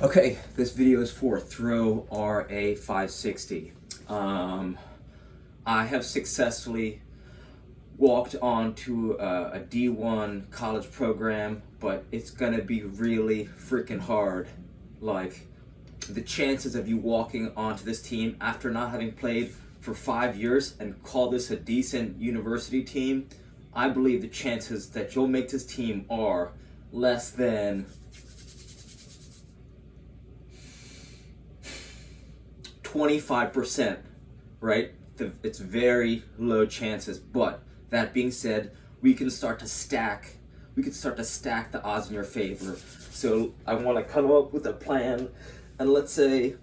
Okay, this video is for Throw RA 560. I have successfully walked onto a D1 college program, but it's gonna be really freaking hard. Like, the chances of you walking onto this team after not having played for 5 years and call this a decent university team, I believe the chances that you'll make this team are less than 25%, right? It's very low chances, but that being said, we can start to stack the odds in your favor. So I want to come up with a plan, and let's say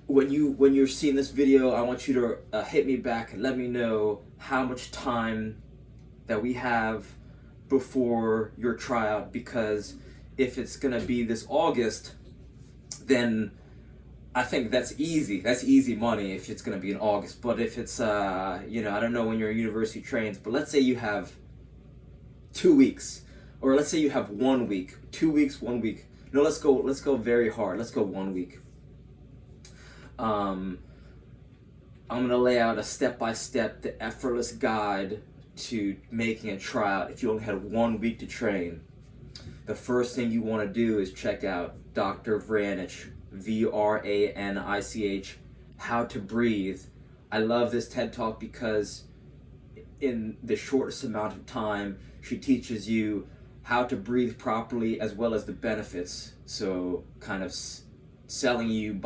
when you're seeing this video, I want you to hit me back and let me know how much time that we have before your tryout, because if it's gonna be this August, then I think that's easy. That's easy money if it's going to be in August. But if it's, I don't know when your university trains, but let's say you have 2 weeks, or let's say you have 1 week, 2 weeks, 1 week. No, let's go very hard. Let's go 1 week. I'm going to lay out a step-by-step, the effortless guide to making a tryout if you only had 1 week to train. The first thing you want to do is check out Dr. Vranich, Vranich, How to Breathe. I love this TED Talk because in the shortest amount of time, she teaches you how to breathe properly as well as the benefits. So kind of selling you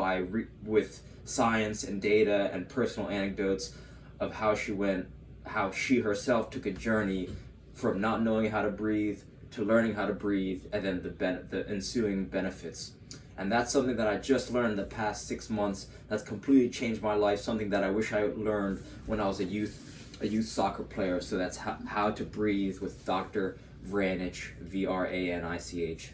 with science and data and personal anecdotes of how she herself took a journey from not knowing how to breathe to learning how to breathe, and then the ensuing benefits. And that's something that I just learned in the past 6 months that's completely changed my life, something that I wish I learned when I was a youth soccer player. So that's how to breathe with Dr. Vranich, Vranich.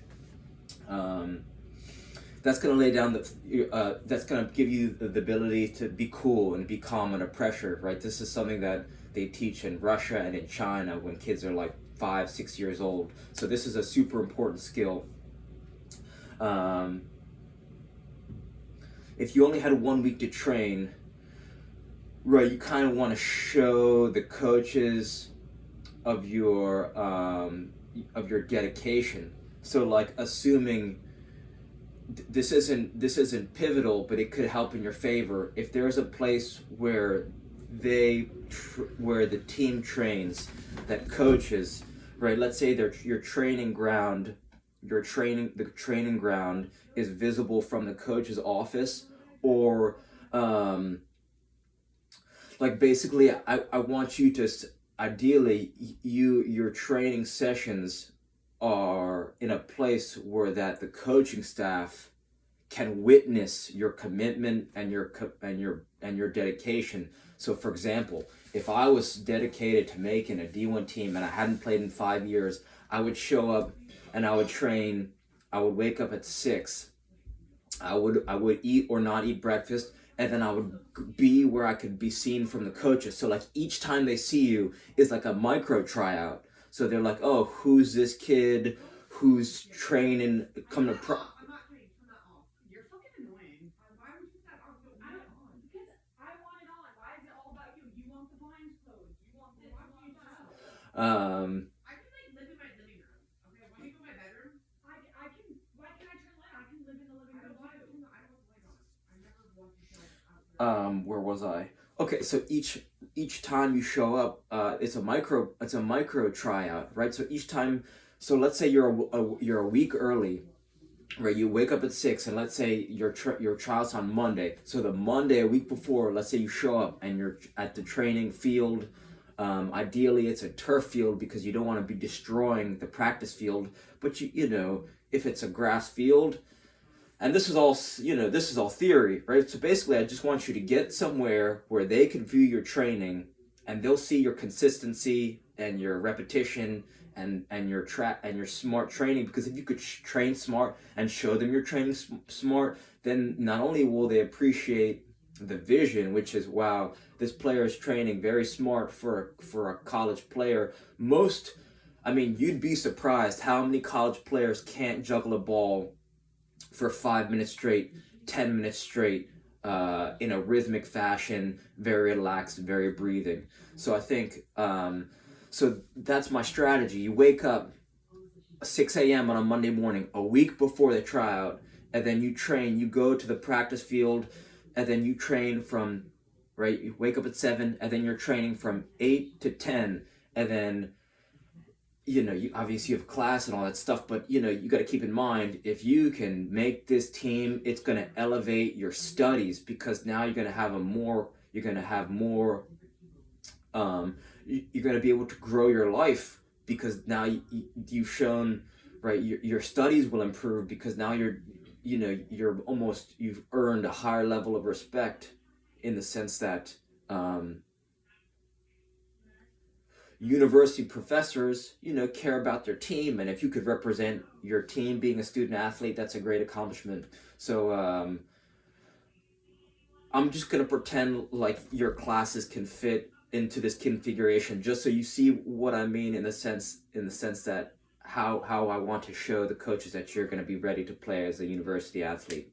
That's going to lay down that's going to give you the ability to be cool and be calm under pressure, right? This is something that they teach in Russia and in China when kids are like 5-6 years old. So this is a super important skill. If you only had 1 week to train, right, you kind of want to show the coaches of your dedication. So like, assuming this isn't pivotal, but it could help in your favor. If there's a place where where the team trains, that coaches, right? Let's say the training ground is visible from the coach's office, or like basically I want you to ideally your training sessions are in a place where that the coaching staff can witness your commitment and your dedication. So for example, if I was dedicated to making a D1 team and I hadn't played in 5 years, I would show up and I would train. I would wake up at 6. I would eat or not eat breakfast, and then I would be where I could be seen from the coaches. So like, each time they see you is like a micro tryout. So they're like, oh, who's this kid who's training, come to pro. You're fucking annoying. Why would you put that on? I don't on. Because I want it on. Why is it all about you? You want the blinds closed. You want this. You want that. I can like live in my living room. Okay, want me to go in my bedroom? I can. Why can't I turn the light on? I can live in the living room. I don't want to. I don't want the light on. I never want to turn it on. Where was I? Okay, so each time you show up, it's a micro tryout, right? So each time, so let's say you're a week early, right? You wake up at 6, and let's say your trial's on Monday. So the Monday a week before, let's say you show up and you're at the training field. Ideally, it's a turf field because you don't want to be destroying the practice field. But you know, if it's a grass field. And this is all theory, right? So basically, I just want you to get somewhere where they can view your training, and they'll see your consistency and your repetition and your smart training. Because if you could train smart and show them you're training smart, then not only will they appreciate the vision, which is, wow, this player is training very smart for a college player. You'd be surprised how many college players can't juggle a ball for 5 minutes straight, 10 minutes straight, in a rhythmic fashion, very relaxed, very breathing. So I think, so that's my strategy. You wake up 6 a.m. on a Monday morning, a week before the tryout, and then you train, you go to the practice field, and then you train from, right, you wake up at 7, and then you're training from 8 to 10, and then, you obviously have class and all that stuff, but, you got to keep in mind, if you can make this team, it's going to elevate your studies, because now you're going to have you're going to have more, you're going to be able to grow your life, because now you've shown, right, your studies will improve, because now you've earned a higher level of respect, in the sense that, university professors, care about their team, and if you could represent your team being a student athlete, that's a great accomplishment. So I'm just going to pretend like your classes can fit into this configuration, just so you see what I mean, in the sense that how I want to show the coaches that you're going to be ready to play as a university athlete.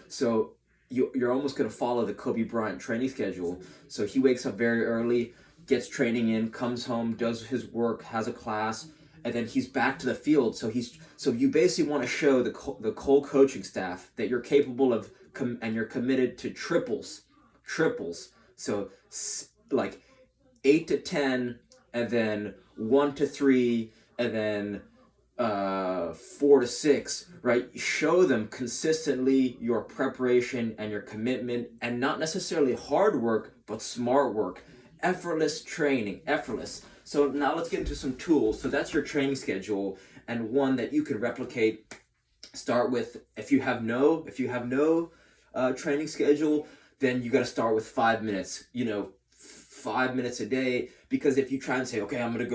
So you're almost going to follow the Kobe Bryant training schedule. So he wakes up very early, gets training in, comes home, does his work, has a class, and then he's back to the field. So you basically want to show the whole coaching staff that you're capable of, and you're committed to triples. So like 8 to 10, and then 1 to 3, and then 4 to 6, right? Show them consistently your preparation and your commitment, and not necessarily hard work, but smart work. Effortless training, effortless. So now let's get into some tools. So that's your training schedule, and one that you can replicate. Start with, if you have no training schedule, then you got to start with 5 minutes. 5 minutes a day, because if you try and say, okay, I'm gonna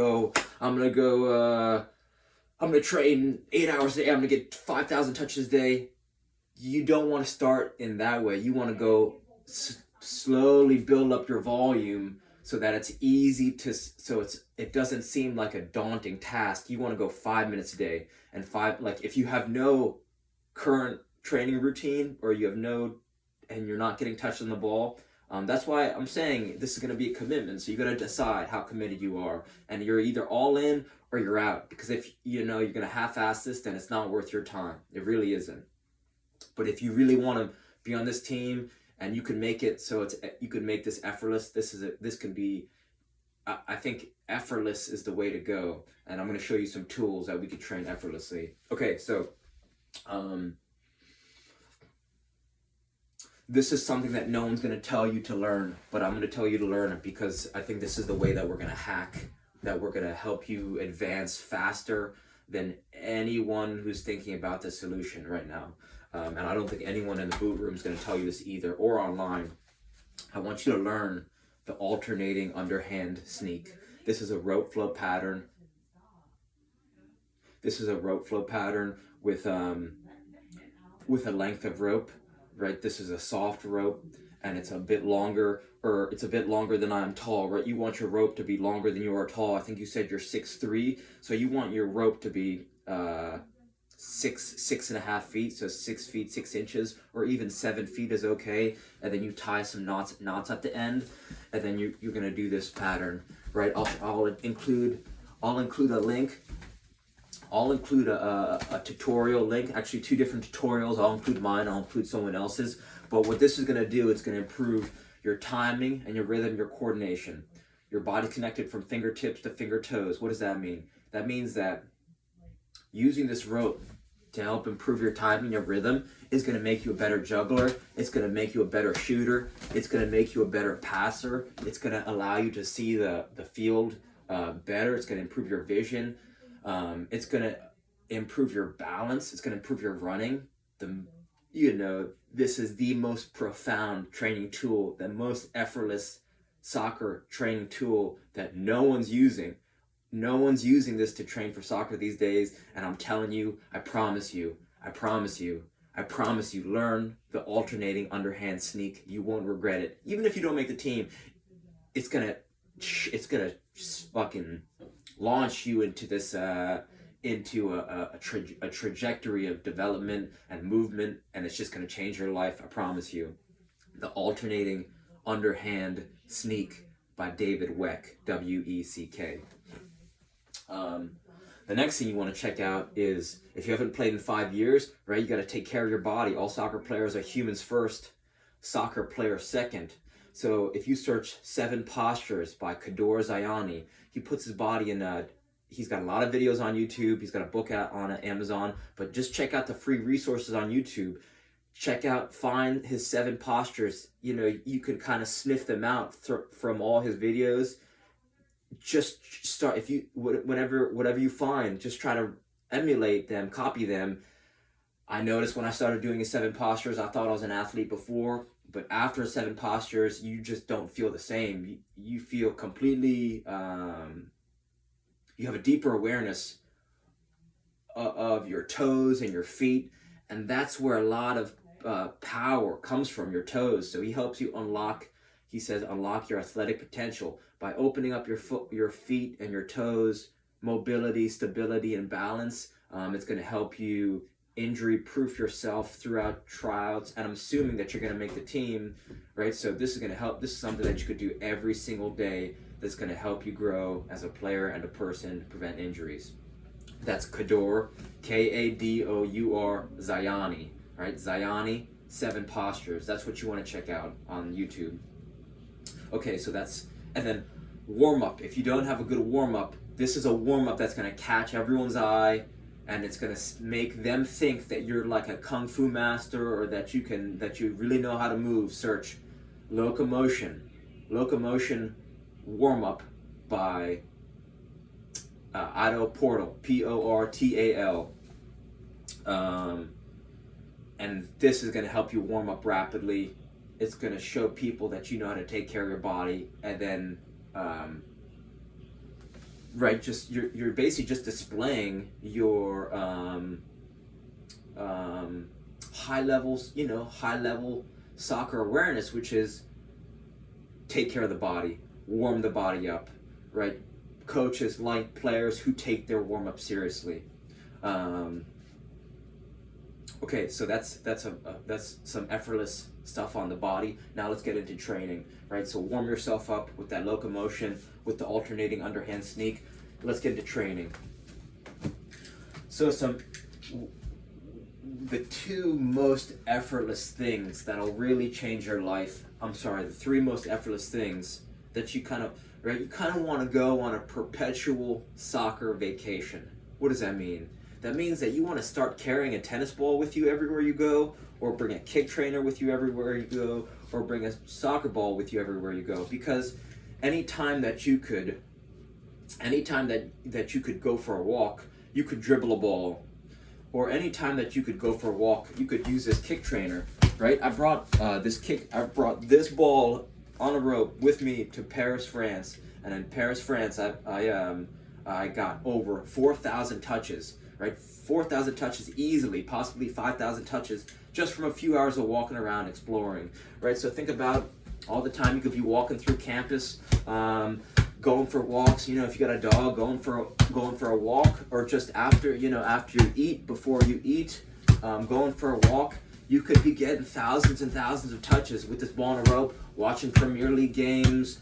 train 8 hours a day, I'm gonna get 5,000 touches a day. You don't want to start in that way. You want to go slowly build up your volume, so that it's easy it doesn't seem like a daunting task. You want to go 5 minutes a day, and if you have no current training routine, or and you're not getting touched on the ball, that's why I'm saying this is going to be a commitment. So you got to decide how committed you are, and you're either all in or you're out, because if you're going to half-ass this, then it's not worth your time. It really isn't. But if you really want to be on this team, and you can make it so you can make this effortless, I think effortless is the way to go. And I'm going to show you some tools that we can train effortlessly. Okay, so this is something that no one's going to tell you to learn, but I'm going to tell you to learn it, because I think this is the way that we're going to that we're going to help you advance faster than anyone who's thinking about the solution right now. And I don't think anyone in the boot room is going to tell you this either, or online. I want you to learn the alternating underhand sneak. This is a rope flow pattern. This is a rope flow pattern with a length of rope, right? This is a soft rope, and it's a bit longer, than I'm tall, right? You want your rope to be longer than you are tall. I think you said you're 6'3", so you want your rope to be 6.5 feet, so 6 feet 6 inches, or even 7 feet is okay. And then you tie some knots at the end, and then you're gonna do this pattern, right? I'll include a link. I'll include a tutorial link, actually 2 different tutorials. I'll include mine, I'll include someone else's. But what this is gonna do, it's gonna improve your timing and your rhythm, your coordination. Your body connected from fingertips to finger toes. What does that mean? That means that using this rope to help improve your timing, your rhythm, is going to make you a better juggler. It's going to make you a better shooter. It's going to make you a better passer. It's going to allow you to see the field better. It's going to improve your vision. It's going to improve your balance. It's going to improve your running. This is the most profound training tool, the most effortless soccer training tool that no one's using. No one's using this to train for soccer these days, and I'm telling you, I promise you, learn the alternating underhand sneak. You won't regret it. Even if you don't make the team, it's gonna fucking launch you into this into a trajectory of development and movement, and it's just going to change your life, I promise you. The Alternating Underhand Sneak by David Weck, W-E-C-K. The next thing you want to check out is, if you haven't played in 5 years, right, you got to take care of your body. All soccer players are humans first, soccer players second. So if you search 7 Postures by Kador Zayani, he puts his body in he's got a lot of videos on YouTube. He's got a book out on Amazon, but just check out the free resources on YouTube. Find his 7 postures. You know, you can kind of sniff them out from all his videos. Just start, whatever you find, just try to emulate them, copy them. I noticed when I started doing his 7 postures, I thought I was an athlete before, but after 7 postures, you just don't feel the same. You feel completely, you have a deeper awareness of your toes and your feet, and that's where a lot of power comes from, your toes. So he helps you unlock your athletic potential by opening up your feet and your toes, mobility, stability, and balance. It's going to help you injury-proof yourself throughout tryouts, and I'm assuming that you're going to make the team, right? So this is going to help. This is something that you could do every single day that's going to help you grow as a player and a person to prevent injuries. That's Kador, K-A-D-O-U-R, Zayani, right? Zayani, 7 Postures. That's what you want to check out on YouTube. Okay, so and then warm-up. If you don't have a good warm-up, this is a warm-up that's going to catch everyone's eye, and it's going to make them think that you're like a kung fu master, or that you really know how to move. Search Locomotion warm-up by Ido Portal, Portal. And this is going to help you warm up rapidly. It's going to show people that you know how to take care of your body, and then you're basically just displaying your high level soccer awareness, which is take care of the body, warm the body up, right? Coaches like players who take their warm up seriously. Okay, so that's some effortless stuff on the body. Now let's get into training, right? So warm yourself up with that locomotion, with the alternating underhand sneak. Let's get into training. So the 2 most effortless things that'll really change your life. The 3 most effortless things that you kind of want to go on a perpetual soccer vacation. What does that mean? That means that you want to start carrying a tennis ball with you everywhere you go, or bring a kick trainer with you everywhere you go, or bring a soccer ball with you everywhere you go. Because anytime that you could go for a walk, you could dribble a ball. Or anytime that you could go for a walk, you could use this kick trainer, right? I brought this ball on a rope with me to Paris, France, and in Paris, France, I got over 4,000 touches, right? 4,000 touches easily, possibly 5,000 touches, just from a few hours of walking around exploring, right? So think about all the time you could be walking through campus, going for walks. You know, if you got a dog, going for a walk, or just after you eat, before you eat, going for a walk. You could be getting thousands and thousands of touches with this ball on a rope, watching Premier League games,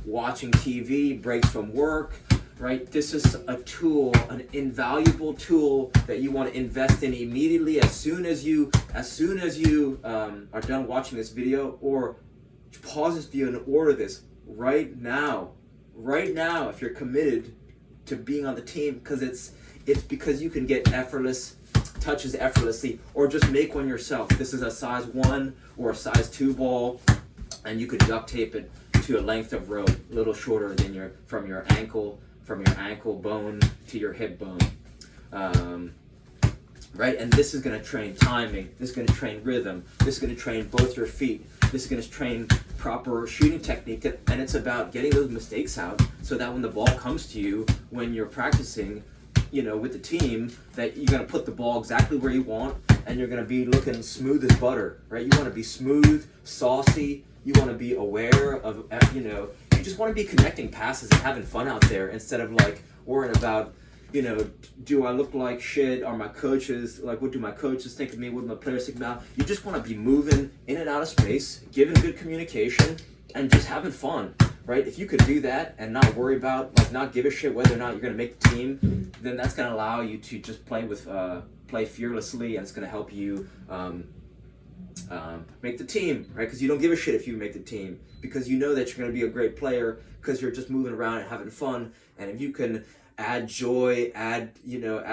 watching TV, breaks from work, right? This is a tool, an invaluable tool that you want to invest in immediately as soon as you are done watching this video, or pause this video and order this right now if you're committed to being on the team, because it's because you can get effortless touches effortlessly, or just make one yourself. This is a size 1 or a size 2 ball, and you could duct tape it to a length of rope, a little shorter than from your ankle bone to your hip bone, right? And this is going to train timing. This is going to train rhythm. This is going to train both your feet. This is going to train proper shooting technique, and it's about getting those mistakes out, so that when the ball comes to you when you're practicing, with the team, that you're going to put the ball exactly where you want, and you're going to be looking smooth as butter, right? You want to be smooth, saucy. You want to be aware of, you just want to be connecting passes and having fun out there, instead of like worrying about, you know, do I look like shit? Are my coaches, like, what do my coaches think of me? What do my players think about? You just want to be moving in and out of space, giving good communication, and just having fun, right? If you could do that and not worry about, like, not give a shit whether or not you're going to make the team, then that's going to allow you to just play fearlessly, and it's going to help you make the team, right? Because you don't give a shit if you make the team, because you know that you're going to be a great player because you're just moving around and having fun. And if you can add joy, add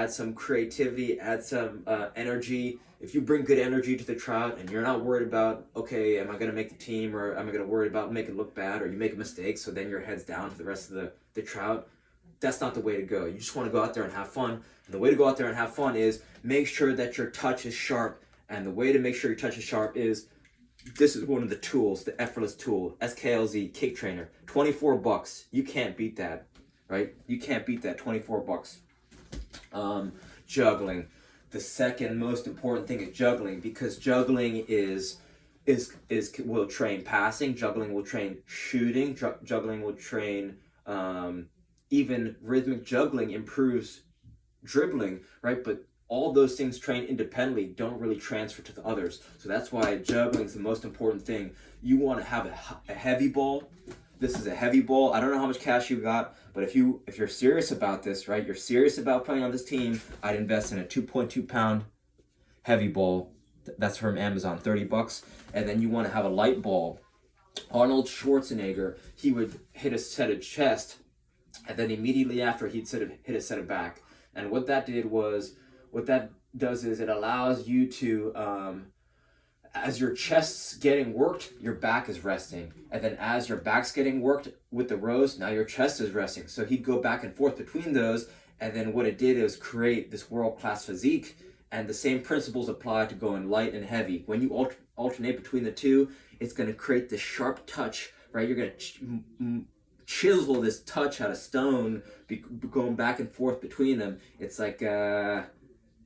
some creativity, add some energy. If you bring good energy to the trout and you're not worried about, okay, am I going to make the team, or am I going to worry about making it look bad, or you make a mistake so then your head's down for the rest of the trout, that's not the way to go. You just want to go out there and have fun. And the way to go out there and have fun is make sure that your touch is sharp. And the way to make sure your touch is sharp is, this is one of the tools, the effortless tool, SKLZ Kick Trainer, $24. You can't beat that, right? You can't beat that, $24. Juggling. The second most important thing is juggling, because juggling will train passing, juggling will train shooting, juggling will train even rhythmic juggling improves dribbling, right? But all those things trained independently don't really transfer to the others. So that's why juggling is the most important thing. You want to have a heavy ball. This is a heavy ball. I don't know how much cash you got, but if you're serious about this, right? You're serious about playing on this team, I'd invest in a 2.2 pound heavy ball. That's from Amazon, $30. And then you want to have a light ball. Arnold Schwarzenegger, he would hit a set of chest, and then immediately after he'd hit a set of back. And what that does is it allows you to, as your chest's getting worked, your back is resting. And then as your back's getting worked with the rows, now your chest is resting. So he'd go back and forth between those. And then what it did is create this world-class physique. And the same principles apply to going light and heavy. When you alternate between the two, it's going to create this sharp touch, right? You're going to chisel this touch out of stone, going back and forth between them. It's like,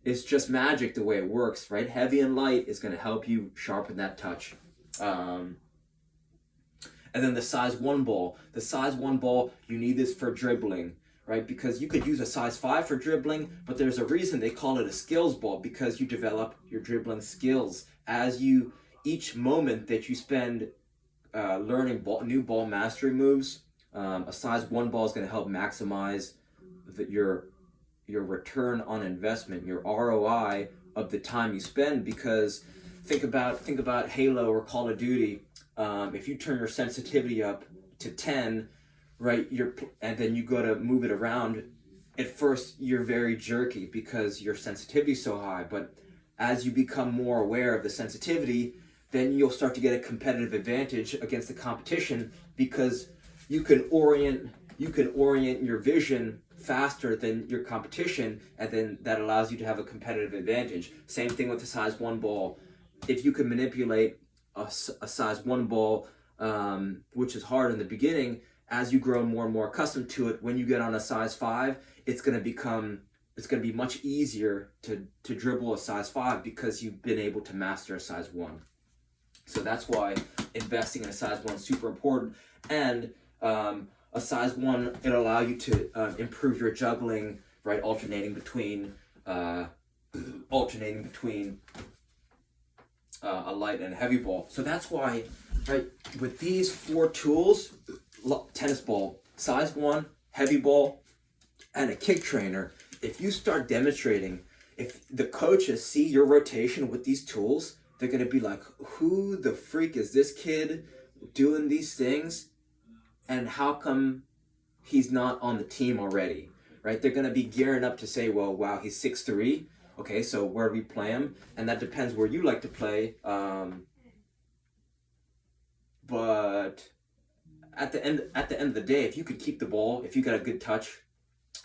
it's just magic the way it works, right? Heavy and light is going to help you sharpen that touch. And then the size 1 ball. The size 1 ball, you need this for dribbling, right? Because you could use a size 5 for dribbling, but there's a reason they call it a skills ball, because you develop your dribbling skills. Each moment that you spend learning new ball mastery moves, a size 1 ball is going to help maximize your return on investment, your ROI of the time you spend. Because think about Halo or Call of Duty. If you turn your sensitivity up to 10, right, and then you go to move it around, at first you're very jerky because your sensitivity is so high. But as you become more aware of the sensitivity, then you'll start to get a competitive advantage against the competition, because you can orient your vision faster than your competition, and then that allows you to have a competitive advantage. Same thing with the size 1 ball. If you can manipulate a size 1 ball, which is hard in the beginning, as you grow more and more accustomed to it, when you get on a size 5, it's going to be much easier to dribble a size 5 because you've been able to master a size 1. So that's why investing in a size 1 is super important. And a size 1, it'll allow you to improve your juggling, right? Alternating between a light and a heavy ball. So that's why, right, with these 4 tools, tennis ball, size 1, heavy ball, and a kick trainer, if you start demonstrating, if the coaches see your rotation with these tools, they're going to be like, who the freak is this kid doing these things? And how come he's not on the team already, right? They're going to be gearing up to say, well, wow, he's 6'3". Okay, so where do we play him? And that depends where you like to play. But at the end of the day, if you could keep the ball, if you got a good touch,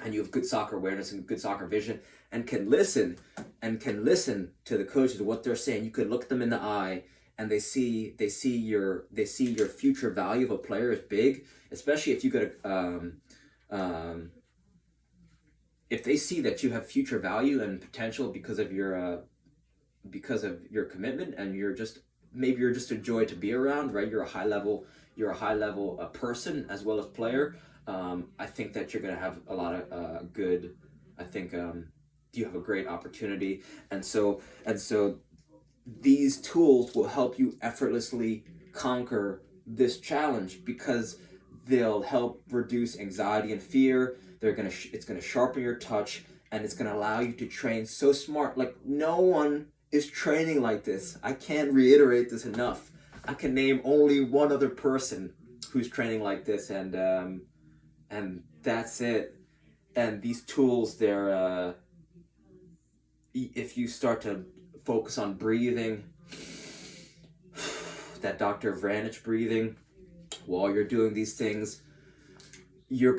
and you have good soccer awareness and good soccer vision, and can listen to the coaches, what they're saying, you could look them in the eye, and they see your future value of a player is big, especially if you got if they see that you have future value and potential because of your commitment, and you're just a joy to be around, right? You're a high level person as well as player. I think that you're gonna have a lot of good I think you have a great opportunity, and so these tools will help you effortlessly conquer this challenge because they'll help reduce anxiety and fear. It's gonna sharpen your touch, and it's gonna allow you to train so smart. Like no one is training like this. I can't reiterate this enough. I can name only one other person who's training like this, and that's it. And these tools, if you start to focus on breathing, that Dr. Vranich breathing, while you're doing these things, you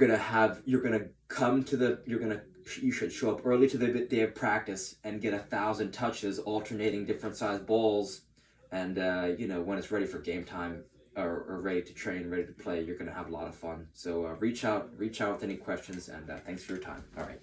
should show up early to the day of practice and get 1,000 touches, alternating different sized balls, and when it's ready for game time or ready to train, ready to play, you're gonna have a lot of fun. So reach out with any questions, and thanks for your time. All right.